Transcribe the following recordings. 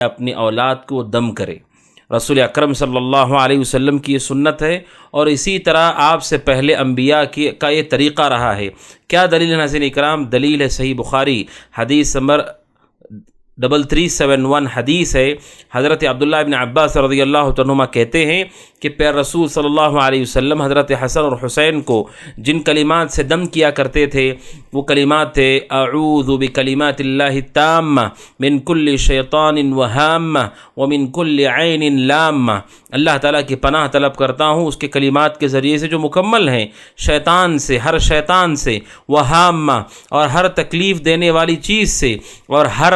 اپنی اولاد کو دم کرے۔ رسول اکرم صلی اللہ علیہ وسلم کی یہ سنت ہے، اور اسی طرح آپ سے پہلے انبیاء کا یہ طریقہ رہا ہے۔ کیا دلیل ہے ناظرین اکرام؟ دلیل ہے صحیح بخاری، حدیث نمبر 3371 حدیث ہے۔ حضرت عبداللہ ابن عباس رضی اللہ عنہما کہتے ہیں کہ پیر رسول صلی اللہ علیہ وسلم حضرت حسن اور حسین کو جن کلمات سے دم کیا کرتے تھے وہ کلمات تھے: اعوذ بکلمات اللہ التامہ من کل شیطان وہامہ ومن کل عین لامہ۔ اللہ تعالیٰ کی پناہ طلب کرتا ہوں اس کے کلمات کے ذریعے سے جو مکمل ہیں، شیطان سے، ہر شیطان سے، وہامہ اور ہر تکلیف دینے والی چیز سے، اور ہر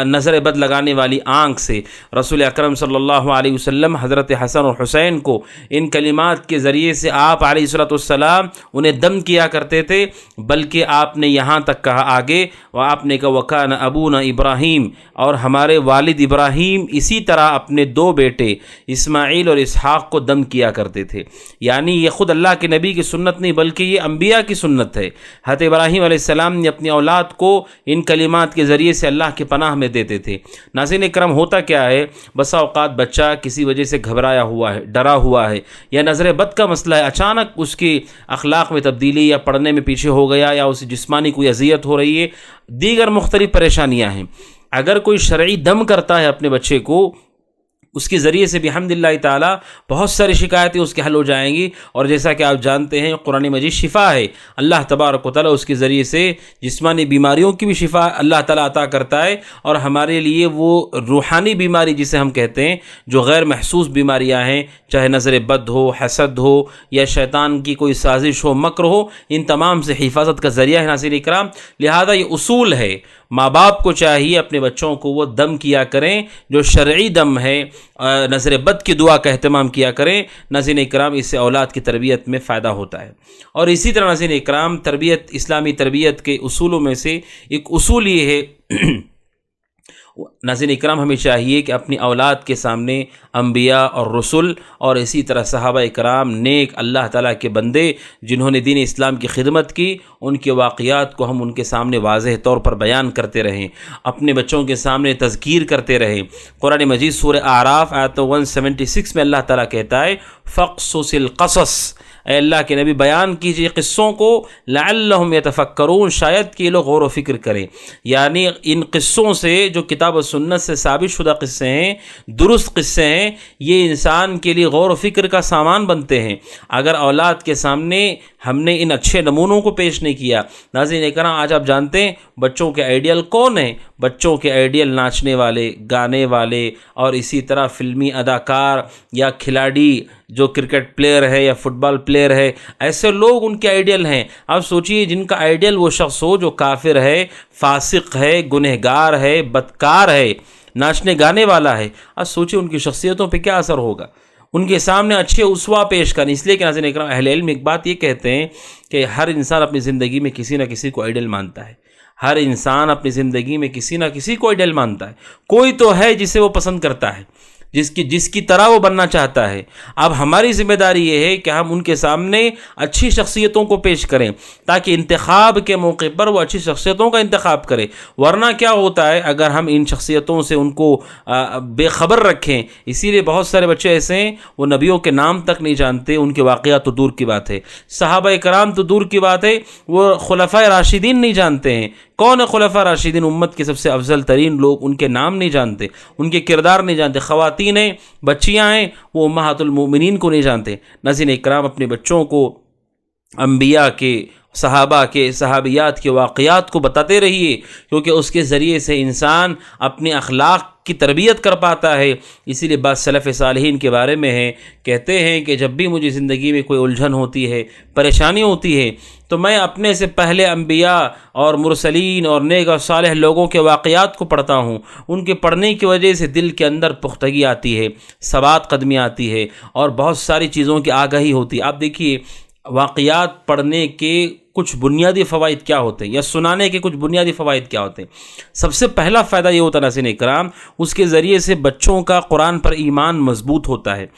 نظر بد لگانے والی آنکھ سے۔ رسول اکرم صلی اللہ علیہ وسلم حضرت حسن اور حسین کو ان کلمات کے ذریعے سے آپ علیہ الصلوۃ والسلام انہیں دم کیا کرتے تھے، بلکہ آپ نے یہاں تک کہا آگے، آپ نے کہا وَكَانَ أَبُونَا إِبْرَاهِيم، اور ہمارے والد ابراہیم اسی طرح اپنے دو بیٹے اسماعیل اور اسحاق کو دم کیا کرتے تھے۔ یعنی یہ خود اللہ کے نبی کی سنت نہیں بلکہ یہ انبیاء کی سنت ہے۔ حضرت ابراہیم علیہ السلام نے اپنی اولاد کو ان کلمات کے ذریعے سے اللہ کی پناہ میں دیتے تھے۔ ناظرین اکرام، ہوتا کیا ہے، بسا اوقات بچہ کسی وجہ سے گھبرایا ہوا ہے، ڈرا ہوا ہے، یا نظر بد کا مسئلہ ہے، اچانک اس کی اخلاق میں تبدیلی یا پڑھنے میں پیچھے ہو گیا، یا اسے جسمانی کوئی اذیت ہو رہی ہے، دیگر مختلف پریشانیاں ہیں۔ اگر کوئی شرعی دم کرتا ہے اپنے بچے کو، اس کے ذریعے سے بھی الحمدللہ تعالیٰ بہت ساری شکایتیں اس کے حل ہو جائیں گی۔ اور جیسا کہ آپ جانتے ہیں قرآن مجید شفا ہے، اللہ تبارک و تعالیٰ اس کے ذریعے سے جسمانی بیماریوں کی بھی شفا اللہ تعالیٰ عطا کرتا ہے، اور ہمارے لیے وہ روحانی بیماری جسے ہم کہتے ہیں، جو غیر محسوس بیماریاں ہیں، چاہے نظر بد ہو، حسد ہو، یا شیطان کی کوئی سازش ہو، مکر ہو، ان تمام سے حفاظت کا ذریعہ ہے ناظرین اکرام۔ لہذا یہ اصول ہے، ماں باپ کو چاہیے اپنے بچوں کو وہ دم کیا کریں جو شرعی دم ہے، نظر بد کی دعا کا اہتمام کیا کریں۔ ناظرین اکرام، اس سے اولاد کی تربیت میں فائدہ ہوتا ہے۔ اور اسی طرح ناظرین اکرام، تربیت، اسلامی تربیت کے اصولوں میں سے ایک اصول یہ ہے ناظرین اکرام، ہمیں چاہیے کہ اپنی اولاد کے سامنے انبیاء اور رسول اور اسی طرح صحابہ اکرام، نیک اللہ تعالیٰ کے بندے جنہوں نے دین اسلام کی خدمت کی، ان کے واقعات کو ہم ان کے سامنے واضح طور پر بیان کرتے رہیں، اپنے بچوں کے سامنے تذکیر کرتے رہیں۔ قرآن مجید سورہ اعراف آیت 176 میں اللہ تعالیٰ کہتا ہے فَقْصُصِ الْقَصَصِ، اے اللہ کے نبی بیان کیجئے قصوں کو، لعلہم یتفکرون، شاید کہ یہ لوگ غور و فکر کریں۔ یعنی ان قصوں سے، جو کتاب و سنت سے ثابت شدہ قصے ہیں، درست قصے ہیں، یہ انسان کے لیے غور و فکر کا سامان بنتے ہیں۔ اگر اولاد کے سامنے ہم نے ان اچھے نمونوں کو پیش نہیں کیا، ناظرین اکرام، آج آپ جانتے ہیں بچوں کے آئیڈیل کون ہیں؟ بچوں کے آئیڈیل ناچنے والے، گانے والے، اور اسی طرح فلمی اداکار یا کھلاڑی جو کرکٹ پلیئر ہے یا فٹ بال پلیئر ہے، ایسے لوگ ان کے آئیڈیل ہیں۔ آپ سوچئے جن کا آئیڈیل وہ شخص ہو جو کافر ہے، فاسق ہے، گنہگار ہے، بدکار ہے، ناچنے گانے والا ہے، اب سوچئے ان کی شخصیتوں پہ کیا اثر ہوگا۔ ان کے سامنے اچھے اسوہ پیش کریں، اس لیے کہ ناظرین اکرام، اہل علم ایک بات یہ کہتے ہیں کہ ہر انسان اپنی زندگی میں کسی نہ کسی کو آئیڈل مانتا ہے۔ ہر انسان اپنی زندگی میں کسی نہ کسی کو آئیڈل مانتا ہے۔ کوئی تو ہے جسے وہ پسند کرتا ہے، جس کی طرح وہ بننا چاہتا ہے۔ اب ہماری ذمہ داری یہ ہے کہ ہم ان کے سامنے اچھی شخصیتوں کو پیش کریں، تاکہ انتخاب کے موقع پر وہ اچھی شخصیتوں کا انتخاب کرے۔ ورنہ کیا ہوتا ہے اگر ہم ان شخصیتوں سے ان کو بے خبر رکھیں؟ اسی لیے بہت سارے بچے ایسے ہیں وہ نبیوں کے نام تک نہیں جانتے، ان کے واقعات تو دور کی بات ہے، صحابہ کرام تو دور کی بات ہے، وہ خلفائے راشدین نہیں جانتے ہیں۔ کون ہے خلفاء راشدین؟ امت کے سب سے افضل ترین لوگ، ان کے نام نہیں جانتے، ان کے کردار نہیں جانتے۔ خواتین ہیں، بچیاں ہیں، وہ امہات المؤمنین کو نہیں جانتے۔ ناظرین اکرام، اپنے بچوں کو انبیاء کے، صحابہ کے، صحابیات کے واقعات کو بتاتے رہیے، کیونکہ اس کے ذریعے سے انسان اپنے اخلاق کی تربیت کر پاتا ہے۔ اسی لیے بعض سلف صالحین کے بارے میں ہے، کہتے ہیں کہ جب بھی مجھے زندگی میں کوئی الجھن ہوتی ہے، پریشانی ہوتی ہے، تو میں اپنے سے پہلے انبیاء اور مرسلین اور نیک اور صالح لوگوں کے واقعات کو پڑھتا ہوں۔ ان کے پڑھنے کی وجہ سے دل کے اندر پختگی آتی ہے، ثبات قدمی آتی ہے، اور بہت ساری چیزوں کی آگاہی ہوتی ہے۔ آپ دیکھیے واقعات پڑھنے کے کچھ بنیادی فوائد کیا ہوتے ہیں، یا سنانے کے کچھ بنیادی فوائد کیا ہوتے ہیں۔ سب سے پہلا فائدہ یہ ہوتا ہے ناظرین اکرام، اس کے ذریعے سے بچوں کا قرآن پر ایمان مضبوط ہوتا ہے۔